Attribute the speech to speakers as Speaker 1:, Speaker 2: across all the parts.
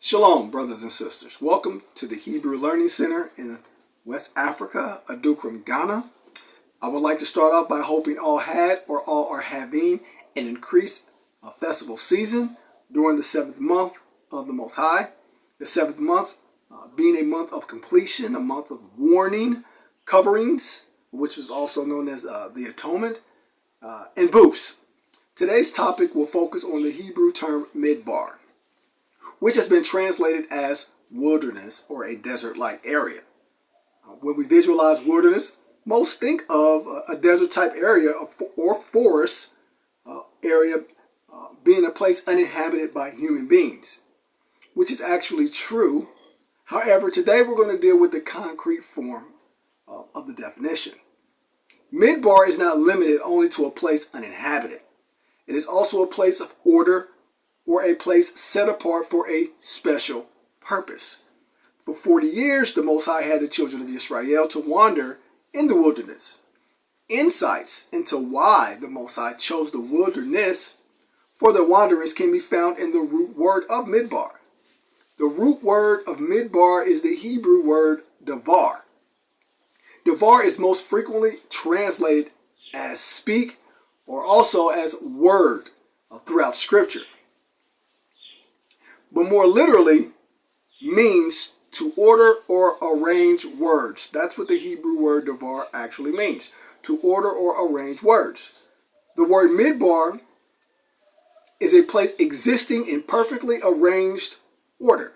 Speaker 1: Shalom, brothers and sisters. Welcome to the Hebrew Learning Center in West Africa, Adukram, Ghana. I would like to start off by hoping all had or all are having an increased festival season during the 7th month of the Most High. The 7th month being a month of completion, a month of warning, coverings, which is also known as the atonement, and booths. Today's topic will focus on the Hebrew term midbar, which has been translated as wilderness or a desert-like area. When we visualize wilderness, most think of a desert-type area or forest area being a place uninhabited by human beings, which is actually true. However, today we're going to deal with the concrete form of the definition. Midbar is not limited only to a place uninhabited. It is also a place of order or a place set apart for a special purpose. For 40 years, the Most High had the children of Israel to wander in the wilderness. Insights into why the Most High chose the wilderness for their wanderings can be found in the root word of midbar. The root word of midbar is the Hebrew word davar. Davar is most frequently translated as speak or also as word throughout Scripture, but more literally means to order or arrange words. That's what the Hebrew word davar actually means, to order or arrange words. The word midbar is a place existing in perfectly arranged order,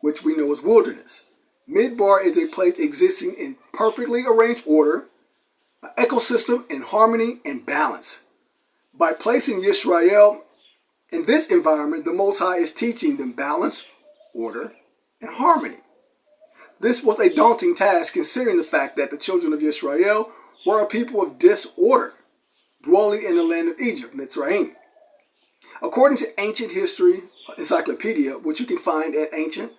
Speaker 1: which we know as wilderness. Midbar is a place existing in perfectly arranged order, an ecosystem in harmony and balance. By placing Yisrael in this environment, the Most High is teaching them balance, order, and harmony. This was a daunting task considering the fact that the children of Israel were a people of disorder, dwelling in the land of Egypt, Mitzrayim. According to Ancient History Encyclopedia, which you can find at ancient.eu,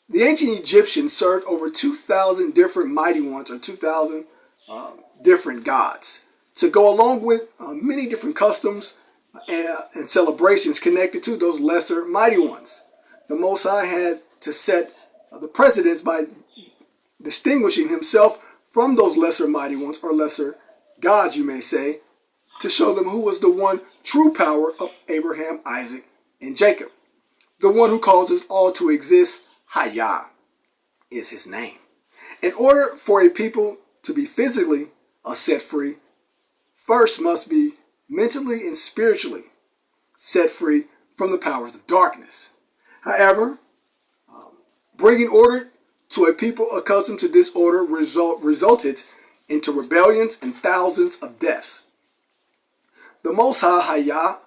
Speaker 1: the ancient Egyptians served over 2,000 different mighty ones, or 2,000 different gods, to go along with many different customs and celebrations connected to those lesser mighty ones. The Most High had to set the precedence by distinguishing himself from those lesser mighty ones, or lesser gods, you may say, to show them who was the one true power of Abraham, Isaac, and Jacob. The one who causes all to exist, HaYah, is his name. In order for a people to be physically set free, first must be mentally and spiritually set free from the powers of darkness. However, bringing order to a people accustomed to disorder resulted into rebellions and thousands of deaths. The Most High HaYah,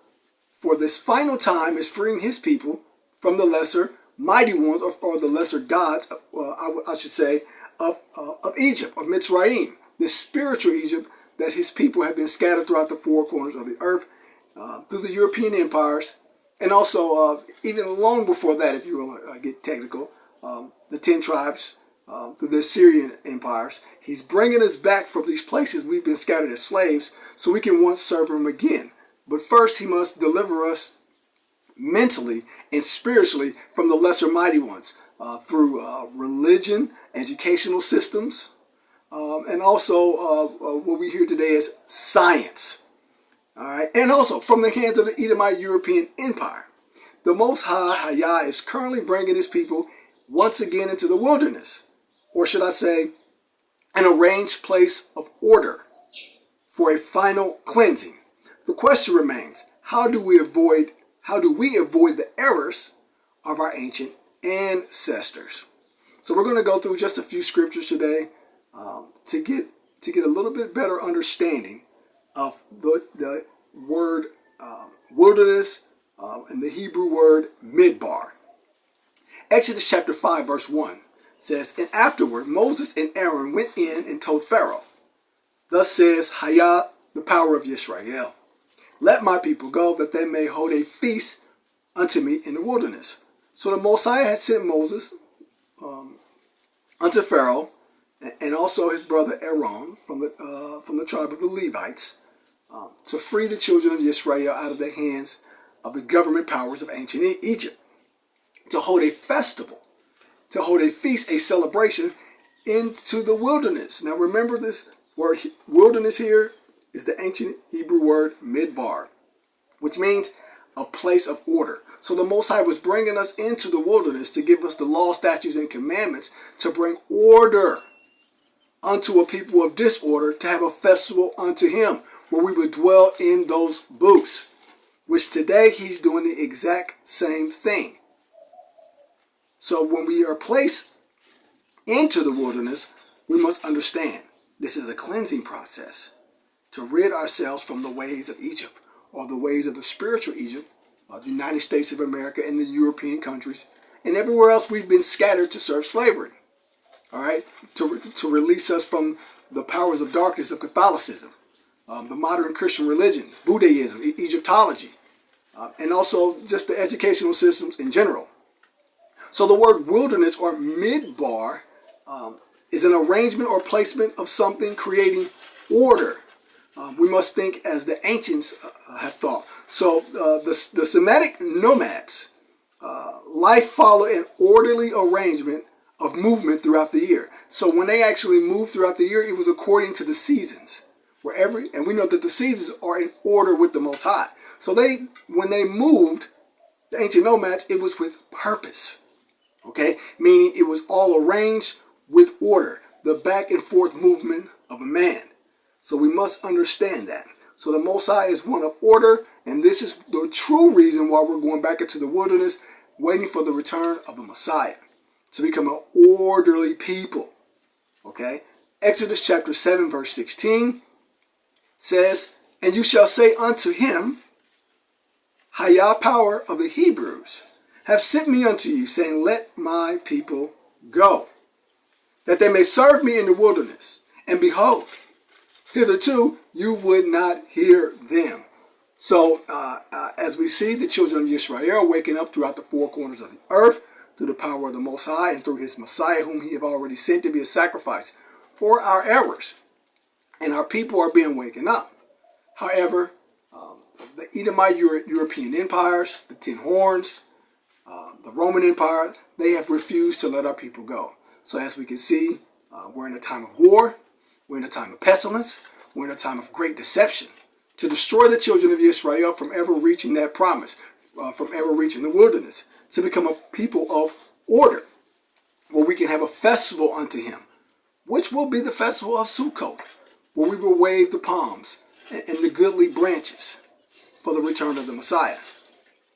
Speaker 1: for this final time, is freeing his people from the lesser mighty ones, or the lesser gods, I should say, of Egypt, of Mitzrayim, the spiritual Egypt that his people have been scattered throughout the four corners of the earth, through the European empires, and also even long before that, if you want to get technical, the 10 tribes through the Assyrian empires. He's bringing us back from these places we've been scattered as slaves so we can once serve him again. But first, he must deliver us mentally and spiritually from the lesser mighty ones through religion, educational systems, and also what we hear today as science. All right, and also from the hands of the Edomite European Empire. The Most High HaYah is currently bringing his people once again into the wilderness, or should I say, an arranged place of order for a final cleansing. The question remains: how do we avoid the errors of our ancient ancestors? So we're going to go through just a few scriptures today to get a little bit better understanding of the word wilderness and the Hebrew word midbar. Exodus chapter 5 verse 1 says, "And afterward Moses and Aaron went in and told Pharaoh, Thus says HaYah, the power of Yisrael, Let my people go, that they may hold a feast unto me in the wilderness." So the Most High had sent Moses unto Pharaoh, and also his brother Aaron from the tribe of the Levites, to free the children of Israel out of the hands of the government powers of ancient Egypt, to hold a festival, to hold a feast, a celebration into the wilderness. Now remember, this word wilderness here is the ancient Hebrew word midbar, which means a place of order. So the Most High was bringing us into the wilderness to give us the law, statutes, and commandments, to bring order unto a people of disorder, to have a festival unto him, where we would dwell in those booths, which today he's doing the exact same thing. So when we are placed into the wilderness, we must understand this is a cleansing process to rid ourselves from the ways of Egypt, or the ways of the spiritual Egypt, of the United States of America and the European countries, and everywhere else we've been scattered to serve slavery. All right, to release us from the powers of darkness of Catholicism, the modern Christian religions, Buddhism, Egyptology, and also just the educational systems in general. So the word wilderness, or midbar, is an arrangement or placement of something creating order. We must think as the ancients have thought. So the Semitic nomads, life followed an orderly arrangement of movement throughout the year. So when they actually moved throughout the year, it was according to the seasons. And we know that the seasons are in order with the Most High. So when they moved, the ancient nomads, it was with purpose. Okay, meaning it was all arranged with order, the back and forth movement of a man. So we must understand that. So the Most High is one of order, and this is the true reason why we're going back into the wilderness, waiting for the return of the Messiah, to become an orderly people. Okay, Exodus chapter 7 verse 16 says, "And you shall say unto him, HaYah power of the Hebrews have sent me unto you, saying, let my people go, that they may serve me in the wilderness. And behold, hitherto you would not hear them." So as we see the children of Israel waking up throughout the four corners of the earth, through the power of the Most High and through his Messiah, whom he have already sent to be a sacrifice for our errors, and our people are being waken up. However, the Edomite European empires, the 10 horns, the Roman Empire, they have refused to let our people go. So as we can see, we're in a time of war, we're in a time of pestilence, we're in a time of great deception, to destroy the children of Israel from ever reaching that promise, from ever reaching the wilderness, to become a people of order, where we can have a festival unto him, which will be the festival of Sukkot, where we will wave the palms and the goodly branches for the return of the Messiah.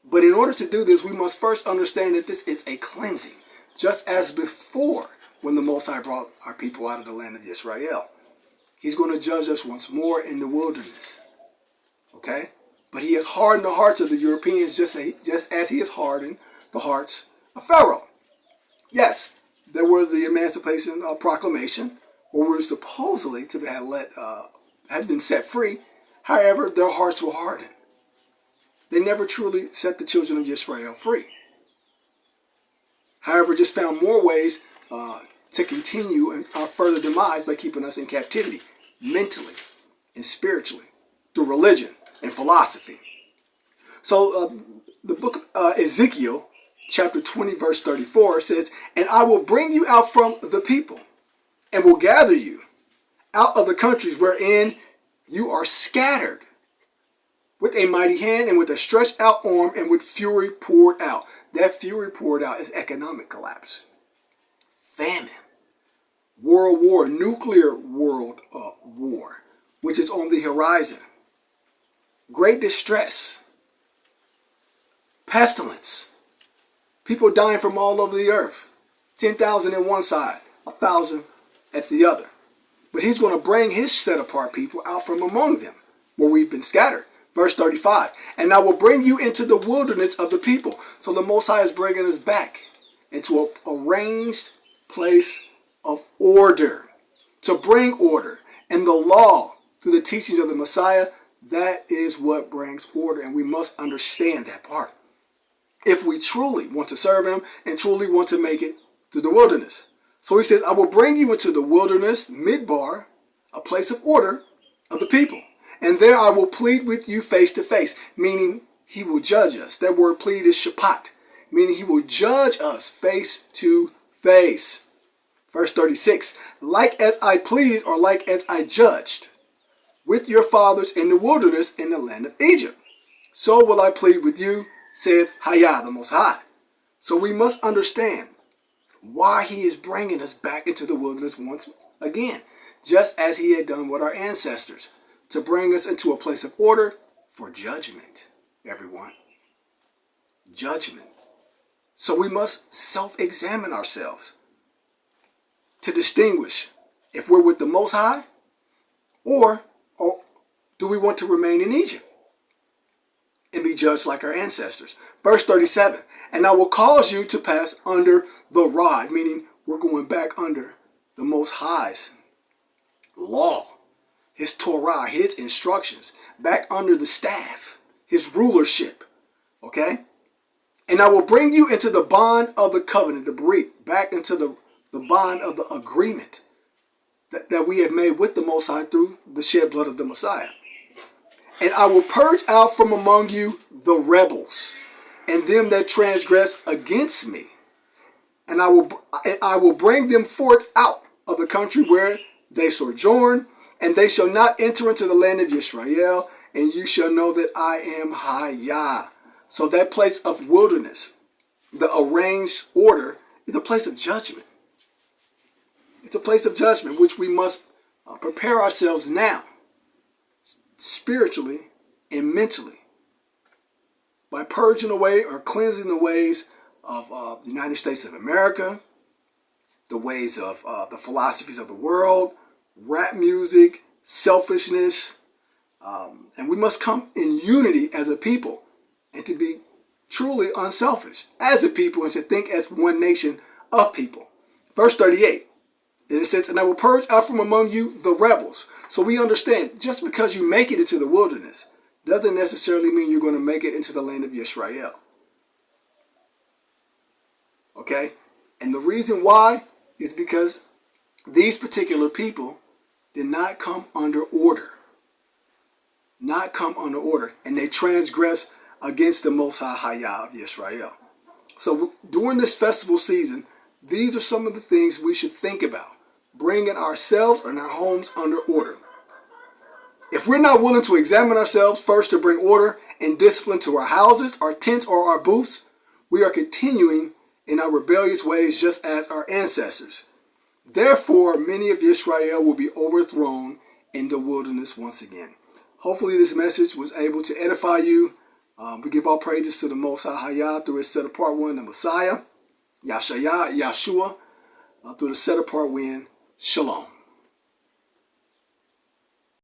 Speaker 1: But in order to do this, we must first understand that this is a cleansing, just as before when the Most High brought our people out of the land of Israel. He's going to judge us once more in the wilderness. Okay? But he has hardened the hearts of the Europeans just as he has hardened the hearts of Pharaoh. Yes, there was the Emancipation Proclamation, where we were supposedly to had been set free. However, their hearts were hardened. They never truly set the children of Israel free. However, just found more ways to continue our further demise by keeping us in captivity, mentally and spiritually, through religion and philosophy. So the book of Ezekiel, chapter 20, verse 34 says, "And I will bring you out from the people, and will gather you out of the countries wherein you are scattered, with a mighty hand and with a stretched out arm and with fury poured out." That fury poured out is economic collapse, famine, world war, nuclear world war, which is on the horizon, great distress, pestilence, people dying from all over the earth, 10,000 on one side, 1,000 at the other. But he's going to bring his set apart people out from among them, where we've been scattered. Verse 35, "And I will bring you into the wilderness of the people." So the Most High is bringing us back into an arranged place of order, to bring order. And the law, through the teachings of the Messiah, that is what brings order. And we must understand that part, if we truly want to serve him and truly want to make it through the wilderness. So he says, "I will bring you into the wilderness, midbar, a place of order of the people. And there I will plead with you face to face," meaning he will judge us. That word plead is shapat, meaning he will judge us face to face. Verse 36, like as I pleaded, or like as I judged with your fathers in the wilderness in the land of Egypt, so will I plead with you, saith HaYah, the Most High. So we must understand why he is bringing us back into the wilderness once again, just as he had done with our ancestors, to bring us into a place of order for judgment, everyone. Judgment. So we must self-examine ourselves to distinguish if we're with the Most High, or do we want to remain in Egypt and be judged like our ancestors. Verse 37, and I will cause you to pass under the rod, meaning we're going back under the Most High's law, his Torah, his instructions, back under the staff, his rulership, okay? And I will bring you into the bond of the covenant, the Berit, back into the bond of the agreement that we have made with the Most High through the shed blood of the Messiah. And I will purge out from among you the rebels and them that transgress against me. And I will bring them forth out of the country where they sojourn, and they shall not enter into the land of Israel, and you shall know that I am HaYah. So that place of wilderness, the arranged order, is a place of judgment. It's a place of judgment which we must prepare ourselves now, spiritually and mentally, by purging away or cleansing the ways of the United States of America, the ways of the philosophies of the world, rap music, selfishness, and we must come in unity as a people and to be truly unselfish as a people and to think as one nation of people. Verse 38. And it says, and I will purge out from among you the rebels. So we understand, just because you make it into the wilderness doesn't necessarily mean you're going to make it into the land of Israel. Okay? And the reason why is because these particular people did not come under order. Not come under order. And they transgress against the Most High HaYah of Israel. So during this festival season, these are some of the things we should think about, bringing ourselves and our homes under order. If we're not willing to examine ourselves first to bring order and discipline to our houses, our tents, or our booths, we are continuing in our rebellious ways just as our ancestors. Therefore, many of Israel will be overthrown in the wilderness once again. Hopefully this message was able to edify you. We give all praises to the Most High HaYah through his set apart one, the Messiah, Yehoshua, through the set apart one. Shalom.